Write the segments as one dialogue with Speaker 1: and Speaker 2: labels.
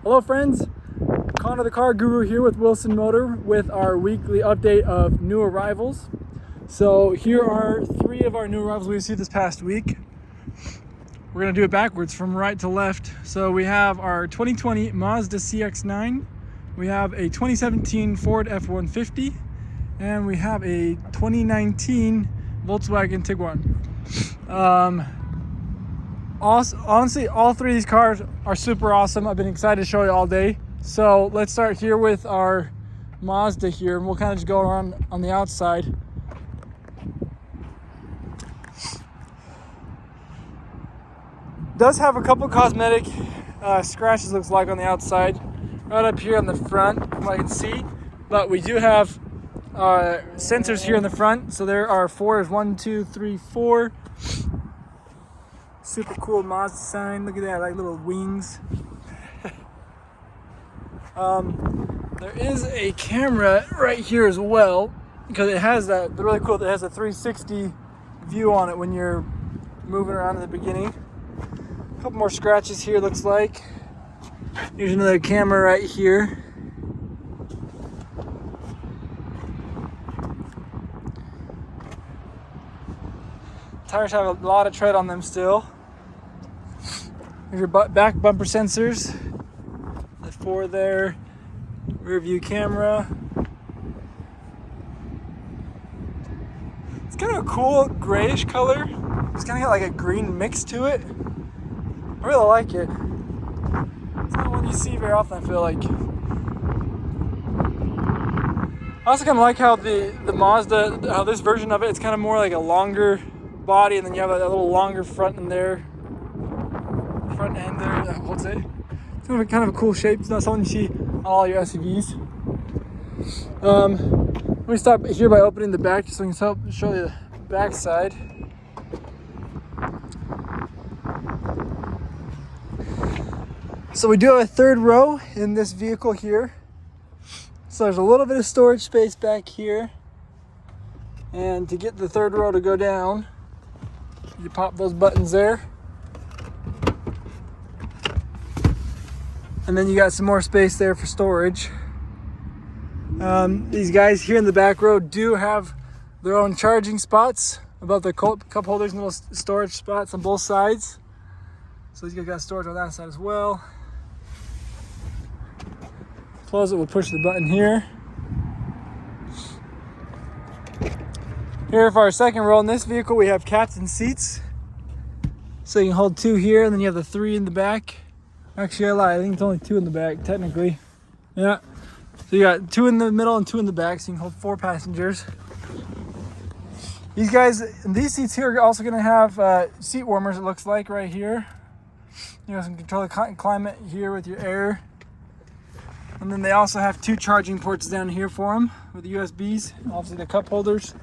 Speaker 1: Hello friends, Connor the Car Guru here with Wilson Motor with our weekly update of new arrivals. So here are 3 of our new arrivals we received this past week. We're going to do it backwards from right to left. So we have our 2020 Mazda CX-9, we have a 2017 Ford F-150, and we have a 2019 Volkswagen Tiguan. Honestly, all 3 of these cars are super awesome. I've been excited to show you all day. So let's start here with our Mazda here, and we'll kind of just go around on the outside. Does have a couple cosmetic scratches, looks like, on the outside, right up here on the front, from what I can see. But we do have sensors here in the front, so there are 4. There's 1, 2, 3, 4. Super cool Mazda sign. Look at that, like little wings. There is a camera right here as well, because it has that. They're really cool. It has a 360 view on it when you're moving around in the beginning. A couple more scratches here, looks like. Here's another camera right here. Tires have a lot of tread on them still. Here's your back bumper sensors. The 4 there. Rear view camera. It's kind of a cool grayish color. It's kind of got like a green mix to it. I really like it. It's not one you see very often, I feel like. I also kind of like how the Mazda, how this version of it, it's kind of more like a longer body, and then you have a little longer front end there that holds it. It's kind of a cool shape. It's not something you see on all your SUVs. Let me start here by opening the back just so I can show you the back side. So we do have a 3rd row in this vehicle here. So there's a little bit of storage space back here. And to get the 3rd row to go down, you pop those buttons there. And then you got some more space there for storage. These guys here in the back row do have their own charging spots above the cup holders and little storage spots on both sides. So these guys got storage on that side as well. Close it, we'll push the button here. Here for our 2nd row in this vehicle, we have captain seats. So you can hold 2 here, and then you have the 3 in the back. Actually, I lied. I think it's only 2 in the back, technically. Yeah. So you got 2 in the middle and 2 in the back, so you can hold 4 passengers. These seats here are also going to have seat warmers, it looks like, right here. You guys can control the climate here with your air. And then they also have 2 charging ports down here for them with the USBs. Obviously the cup holders.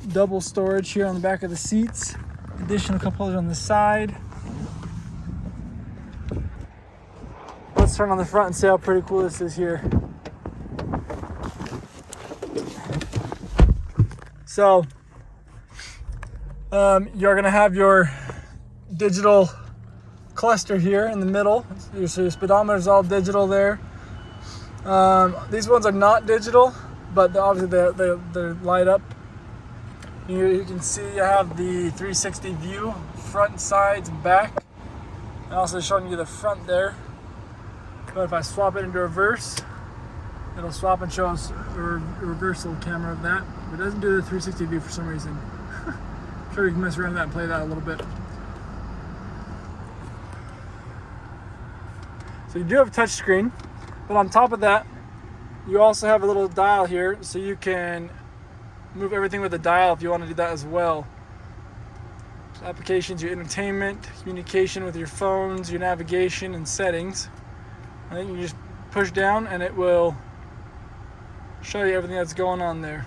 Speaker 1: Double storage here on the back of the seats. Additional cup holders on the side. Let's turn on the front and see how pretty cool this is here. So, you're going to have your digital cluster here in the middle. So your speedometer is all digital there. These ones are not digital, but obviously they light up. You can see you have the 360 view, front, sides, and back. And also showing you the front there. But if I swap it into reverse, it'll swap and show us a reversal camera of that. But it doesn't do the 360 view for some reason. I'm sure you can mess around with that and play that a little bit. So you do have a touch screen, but on top of that, you also have a little dial here, so you can move everything with a dial if you want to do that as well. So applications, your entertainment, communication with your phones, your navigation, and settings. I think you just push down and it will show you everything that's going on there.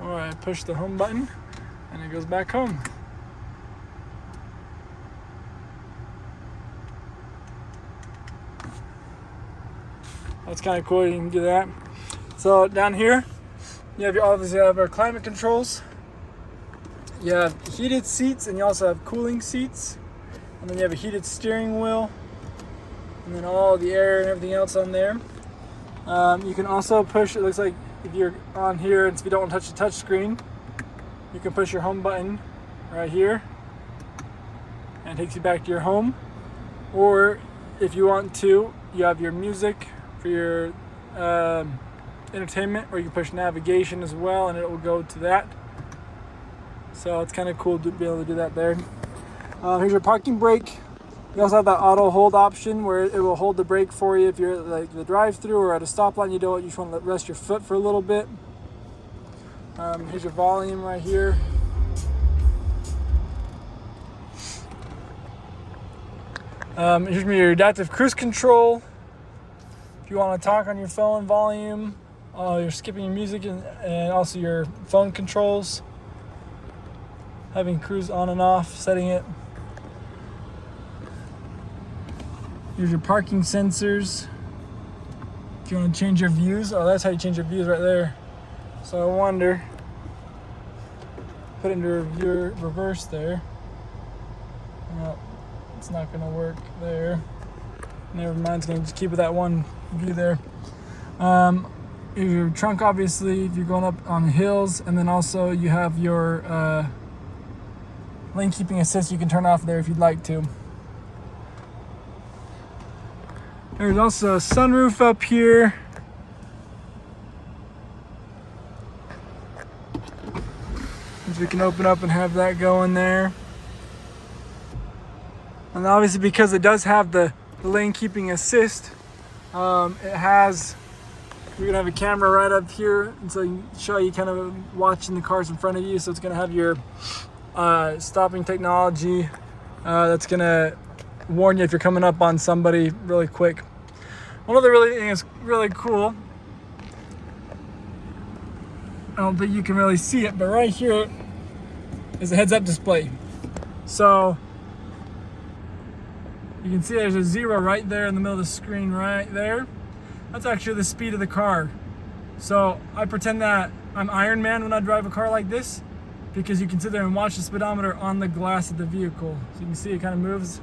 Speaker 1: Alright, push the home button and it goes back home. That's kind of cool, you can do that. So down here, you have obviously have our climate controls. You have heated seats and you also have cooling seats. And then you have a heated steering wheel. And then all the air and everything else on there. You can also push, it looks like if you're on here, if you don't want to touch the touch screen, you can push your home button right here. And it takes you back to your home. Or if you want to, you have your music for your entertainment, or you can push navigation as well and it will go to that. So it's kind of cool to be able to do that there. Here's your parking brake. You also have that auto hold option where it will hold the brake for you if you're at like the drive-through or at a stoplight. You just want to rest your foot for a little bit. Here's your volume right here. Here's your adaptive cruise control. If you want to talk on your phone, volume, you're skipping your music, and also your phone controls. Having cruise on and off, setting it. Here's your parking sensors. If you want to change your views, that's how you change your views right there. So I wonder, put it into reverse there. No, it's not going to work there. Never mind, it's going to just keep it that one view there. Your trunk, obviously, if you're going up on hills, and then also you have your lane keeping assist. You can turn off there if you'd like to. There's also a sunroof up here. Which we can open up and have that going there. And obviously, because it does have the lane keeping assist, you're gonna have a camera right up here, and so you can show you kind of watching the cars in front of you. So it's gonna have your stopping technology that's gonna warn you if you're coming up on somebody really quick. One other thing is really cool. I don't think you can really see it, but right here is a heads-up display. So you can see there's a 0 right there in the middle of the screen right there. That's actually the speed of the car. So I pretend that I'm Iron Man when I drive a car like this, because you can sit there and watch the speedometer on the glass of the vehicle. So you can see it kind of moves.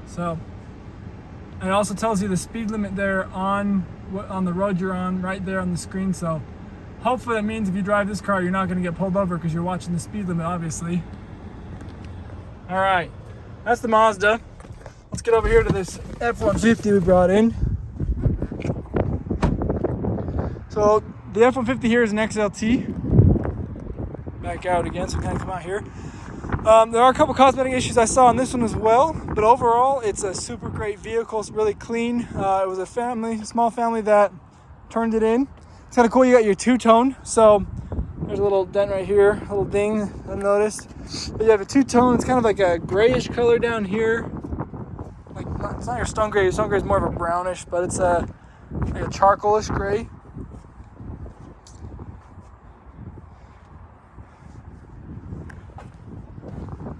Speaker 1: So, and it also tells you the speed limit there on the road you're on, right there on the screen. So hopefully that means if you drive this car, you're not going to get pulled over because you're watching the speed limit, obviously. All right, that's the Mazda. Let's get over here to this F-150 we brought in. So the F-150 here is an XLT. Back out again, so we kind of come out here. There are a couple cosmetic issues I saw on this one as well, but overall it's a super great vehicle. It's really clean. It was a small family that turned it in. It's kind of cool. You got your two-tone, so there's a little dent right here, a little ding I noticed. But you have a two-tone. It's kind of like a grayish color down here. It's not your stone gray. Your stone gray is more of a brownish, but it's like a charcoalish gray.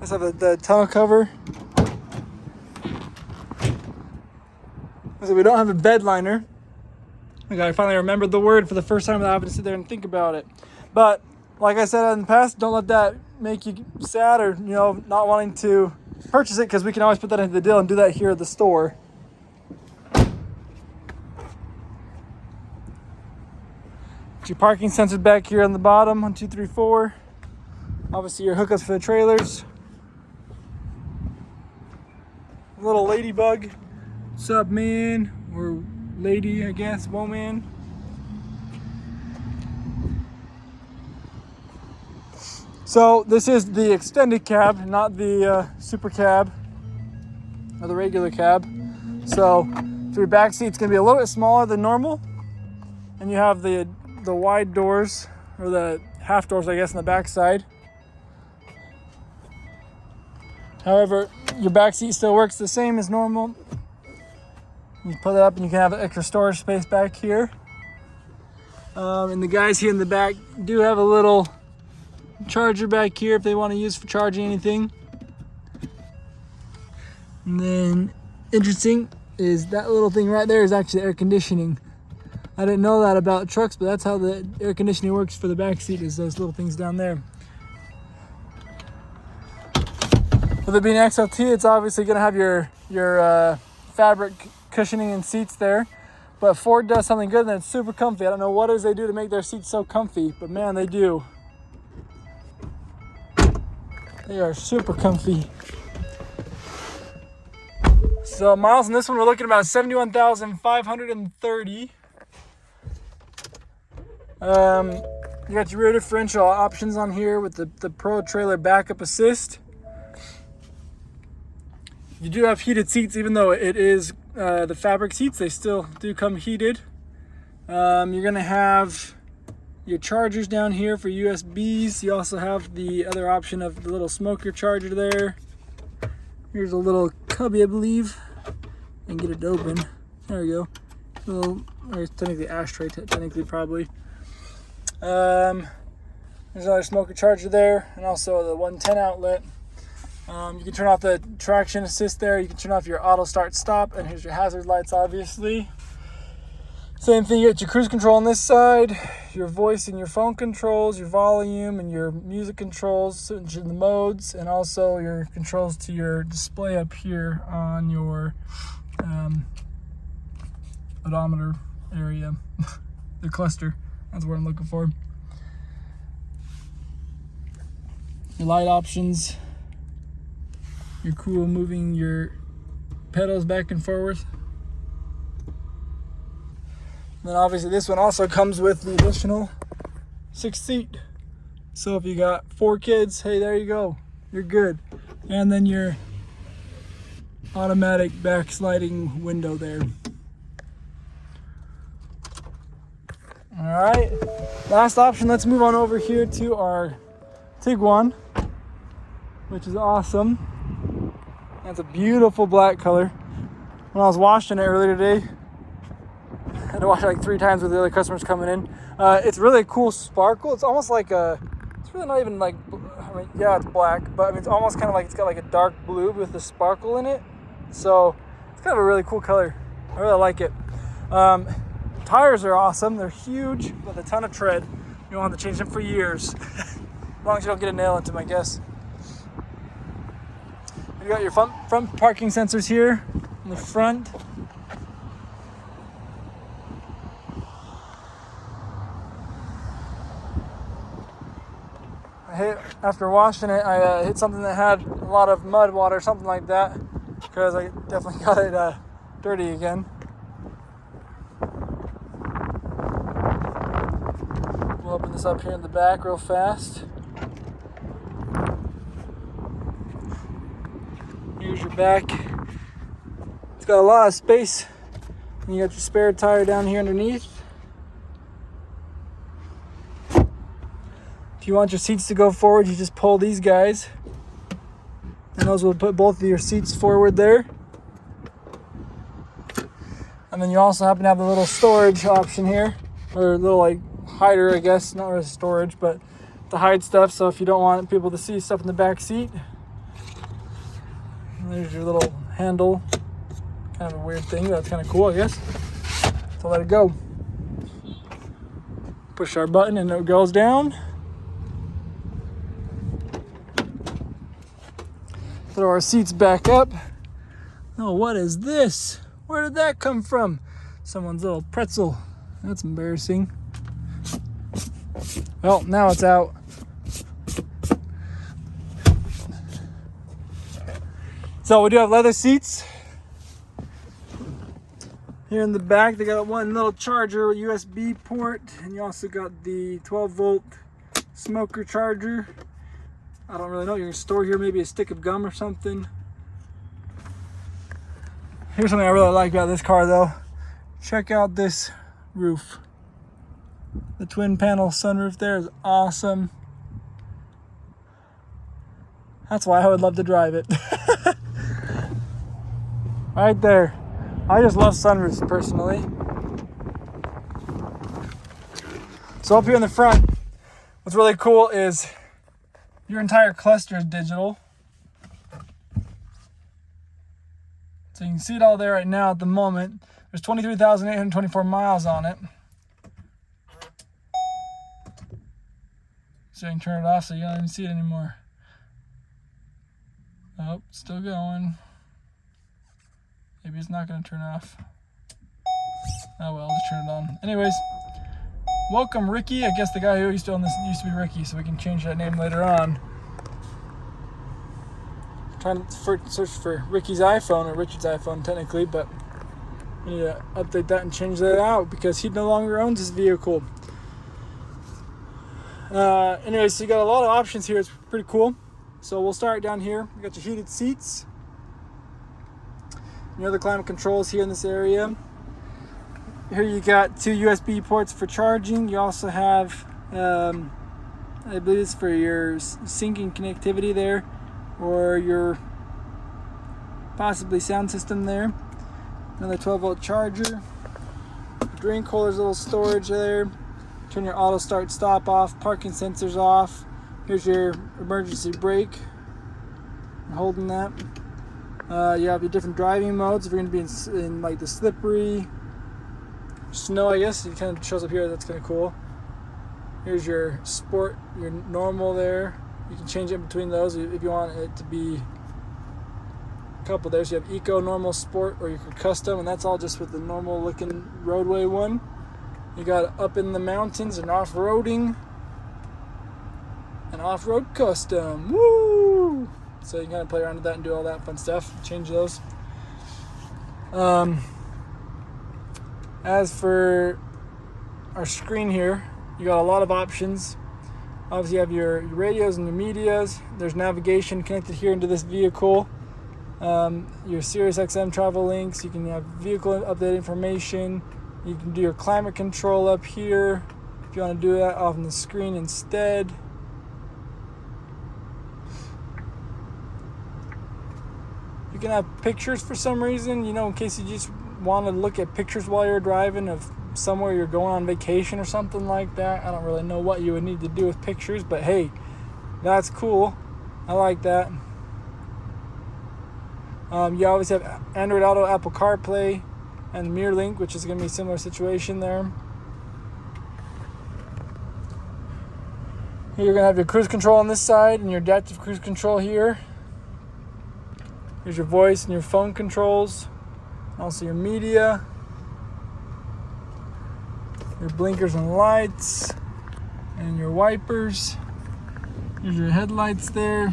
Speaker 1: Let's have the tonneau cover. So we don't have a bed liner. I finally remembered the word for the first time without having to sit there and think about it. But like I said in the past, don't let that make you sad or not wanting to purchase it, because we can always put that into the deal and do that here at the store. Get your parking sensors back here on the bottom, 1, 2, 3, 4. Obviously your hookups for the trailers. Little ladybug. What's up, man? Or lady, I guess. Whoa, man. So this is the extended cab, not the super cab or the regular cab. So your back seat's gonna be a little bit smaller than normal, and you have the wide doors, or the half doors, I guess, on the back side. However, your back seat still works the same as normal. You put it up and you can have extra storage space back here. And the guys here in the back do have a little charger back here if they want to use for charging anything. And then, interesting is that little thing right there is actually air conditioning. I didn't know that about trucks, but that's how the air conditioning works for the back seat, is those little things down there. With it being XLT, it's obviously going to have your fabric cushioning and seats there. But Ford does something good, and it's super comfy. I don't know what it is they do to make their seats so comfy, but man, they do. They are super comfy. So miles on this one, we're looking at about 71,530. You got your rear differential options on here with the Pro Trailer Backup Assist. You do have heated seats, even though it is the fabric seats, they still do come heated. You're gonna have your chargers down here for USBs. You also have the other option of the little smoker charger there. Here's a little cubby, I believe. And get it open. There we go. Or it's technically ashtray, technically probably. There's another smoker charger there, and also the 110 outlet. You can turn off the traction assist there. You can turn off your auto start stop, and here's your hazard lights, obviously. Same thing, you got your cruise control on this side, your voice and your phone controls, your volume and your music controls, the modes, and also your controls to your display up here on your odometer area, the cluster. That's what I'm looking for. Your light options, your cool moving your pedals back and forth. Then obviously this one also comes with the additional 6th seat. So if you got 4 kids, hey, there you go, you're good. And then your automatic backsliding window there. All right, last option, let's move on over here to our Tiguan, which is awesome. That's a beautiful black color. When I was washing it earlier today, I had to wash it like 3 times with the other customers coming in. It's really a cool sparkle. It's almost like it's really not even like, I mean, yeah, it's black, but I mean, it's almost kind of like, it's got like a dark blue with the sparkle in it. So it's kind of a really cool color. I really like it. Tires are awesome. They're huge with a ton of tread. You won't have to change them for years. As long as you don't get a nail into them, I guess. You got your front parking sensors here in the front. After washing it, I hit something that had a lot of mud water, something like that, because I definitely got it dirty again. We'll open this up here in the back real fast. Here's your back. It's got a lot of space. And you got your spare tire down here underneath. If you want your seats to go forward, you just pull these guys. And those will put both of your seats forward there. And then you also happen to have the little storage option here. Or a little like hider, I guess. Not really storage, but to hide stuff. So if you don't want people to see stuff in the back seat. There's your little handle. Kind of a weird thing, but that's kind of cool, I guess. So let it go. Push our button and it goes down. Throw our seats back up. Oh, what is this? Where did that come from? Someone's little pretzel. That's embarrassing. Well, now it's out. So we do have leather seats. Here in the back, they got one little charger, USB port, and you also got the 12-volt smoker charger. I don't really know. You're gonna store here maybe a stick of gum or something. Here's something I really like about this car though. Check out this roof. The twin panel sunroof there is awesome. That's why I would love to drive it. Right there. I just love sunroofs personally. So up here in the front, what's really cool is your entire cluster is digital. So you can see it all there right now at the moment. There's 23,824 miles on it. So you can turn it off so you don't even see it anymore. Oh, still going. Maybe it's not going to turn off. Oh well, I'll just turn it on. Anyways, welcome Ricky. I guess the guy who used to own this used to be Ricky, so we can change that name later on. Trying to search for Ricky's iPhone, or Richard's iPhone technically, but we need to update that and change that out because he no longer owns this vehicle. Anyways, so you got a lot of options here. It's pretty cool. So we'll start down here. You got your heated seats. Your other climate controls here in this area. Here you got 2 USB ports for charging. You also have, I believe it's for your syncing connectivity there, or your possibly sound system there. Another 12-volt charger. Drink holders, little storage there. Turn your auto start stop off. Parking sensors off. Here's your emergency brake. I'm holding that. You have your different driving modes. If you're going to be in like the slippery snow, I guess it kind of shows up here. That's kind of cool. Here's your sport, your normal there. You can change it between those if you want it to be a couple there. So you have eco, normal, sport, or you could custom, and that's all just with the normal looking roadway one. You got up in the mountains and off-roading and off-road custom. Woo! So you can kind of play around with that and do all that fun stuff. Change those. As for our screen here, you got a lot of options. Obviously you have your radios and your medias. There's navigation connected here into this vehicle. Your Sirius XM travel links. You can have vehicle update information. You can do your climate control up here if you want to do that off on the screen instead. You can have pictures for some reason, in case you just want to look at pictures while you're driving of somewhere you're going on vacation or something like that. I don't really know what you would need to do with pictures, but hey, that's cool. I like that. You always have Android Auto, Apple CarPlay, and Mirror Link, which is going to be a similar situation there. Here you're going to have your cruise control on this side and your adaptive cruise control here. Here's your voice and your phone controls. Also your media. Your blinkers and lights. And your wipers. Here's your headlights there.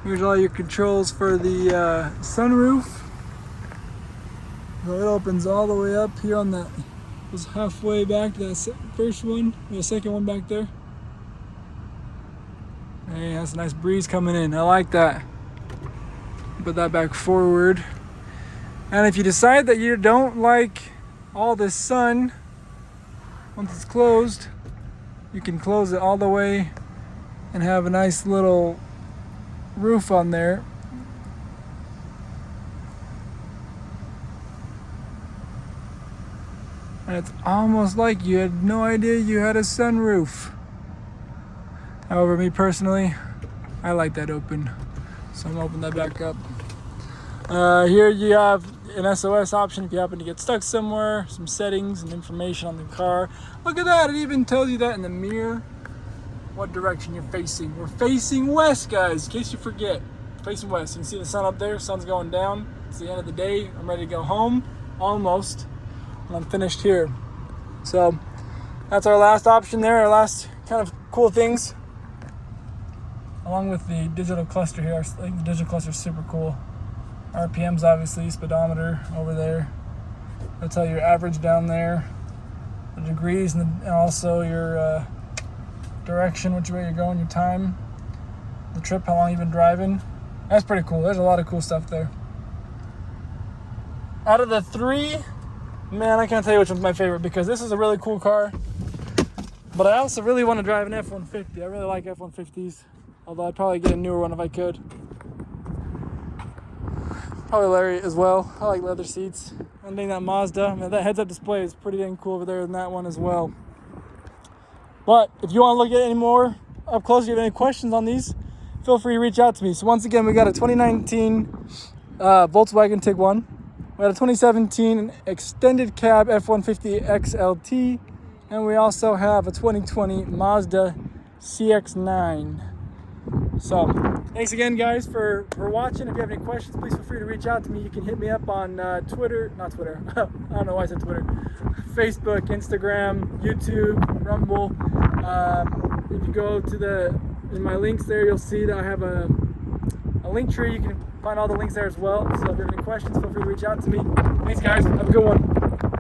Speaker 1: Here's all your controls for the sunroof. So it opens all the way up here on that. Goes halfway back to that first one. The second one back there. Hey, that's a nice breeze coming in. I like that. Put that back forward. And if you decide that you don't like all this sun, once it's closed, you can close it all the way and have a nice little roof on there. And it's almost like you had no idea you had a sunroof. However, me personally, I like that open. So I'm gonna open that back up. Here you have an SOS option if you happen to get stuck somewhere, some settings and information on the car. Look at that, it even tells you that in the mirror what direction you're facing. We're facing west, guys, in case you forget. Facing west. You can see the sun up there, sun's going down. It's the end of the day. I'm ready to go home, almost, and I'm finished here. So that's our last option there, our last kind of cool things. Along with the digital cluster here, I think the digital cluster is super cool. RPMs, obviously, speedometer over there. That'll tell you your average down there, the degrees, and also your direction, which way you're going, your time, the trip, how long you've been driving. That's pretty cool. There's a lot of cool stuff there. Out of the three, man, I can't tell you which one's my favorite because this is a really cool car. But I also really want to drive an F-150. I really like F-150s. Although I'd probably get a newer one if I could. Probably Larry as well. I like leather seats. One thing that Mazda, that heads-up display is pretty dang cool over there in that one as well. But if you want to look at any more up close, if you have any questions on these, feel free to reach out to me. So once again, we got a 2019 Volkswagen Tiguan. We got a 2017 extended cab F-150 XLT. And we also have a 2020 Mazda CX-9. So, thanks again, guys, for watching. If you have any questions, please feel free to reach out to me. You can hit me up on Twitter, not Twitter, I don't know why I said Twitter, Facebook, Instagram, YouTube, Rumble. If you go to in my links there, you'll see that I have a link tree. You can find all the links there as well. So if you have any questions, feel free to reach out to me. Thanks, guys. Have a good one.